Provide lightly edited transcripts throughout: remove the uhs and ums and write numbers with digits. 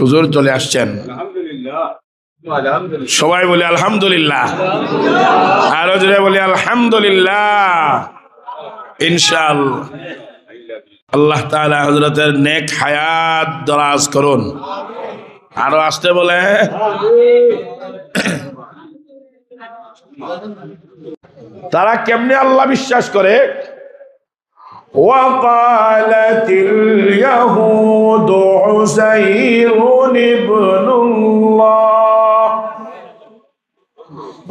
হুজুর চলে আসছেন, সবাই বলে আলহামদুলিল্লাহ, আরো জোরে বলি আলহামদুলিল্লাহ। ইনশাআল্লাহ আল্লাহ তাআলা হযরতের নেক হায়াত দরাজ করুন। আরো আসতে বলে। তারা কেমনে আল্লাহ বিশ্বাস করে? وقالت اليهود عزير ابن الله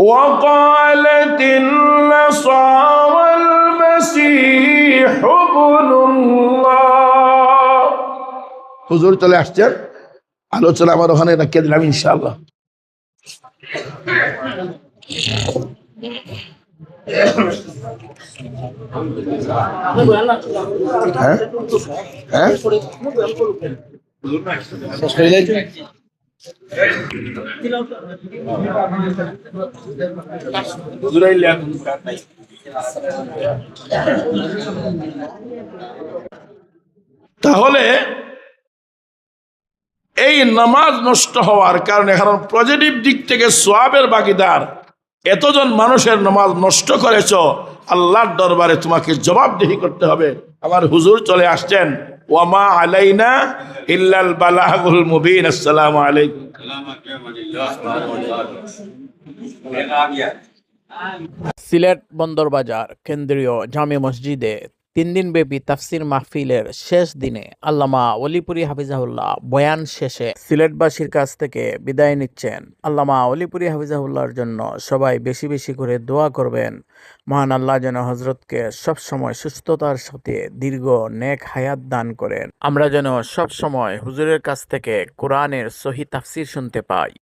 وقالت النصارى المسيح ابن الله। হুজুর চলে আসছেন, আলোচনা আমার ওখানে রেখে দিলাম ইনশাআল্লাহ। তাহলে এই নামাজ নষ্ট হওয়ার কারণে, কারণ পজিটিভ দিক থেকে সওয়াবের ভাগীদার এতজন মানুষের নামাজ নষ্ট করেছ, আল্লাহর দরবারে তোমাকে জবাবদিহি করতে হবে। আমার হুজুর চলে আসছেন, ওয়ামা আলাইনা ইল্লাল বালাগুল মুবিন। আসসালামু আলাইকুম। সিলেট বন্দরবাজার কেন্দ্রীয় জামে মসজিদে 3 দিনব্যাপী তাফসির মাহফিলের শেষ দিনে আল্লামা ওলিপুরি হাফিজাহুল্লাহ বয়ান শেষে সিলেটবাসীর কাছ থেকে বিদায় নিচ্ছেন। আল্লামা ওলিপুরি হাফিজাহুল্লাহর জন্য সবাই বেশি বেশি করে দোয়া করবেন। মহান আল্লাহ যেন হজরতকে সবসময় সুস্থতার সাথে দীর্ঘ নেক হায়াত দান করেন। আমরা যেন সবসময় হুজুরের কাছ থেকে কোরআনের সহি তাফসির শুনতে পাই।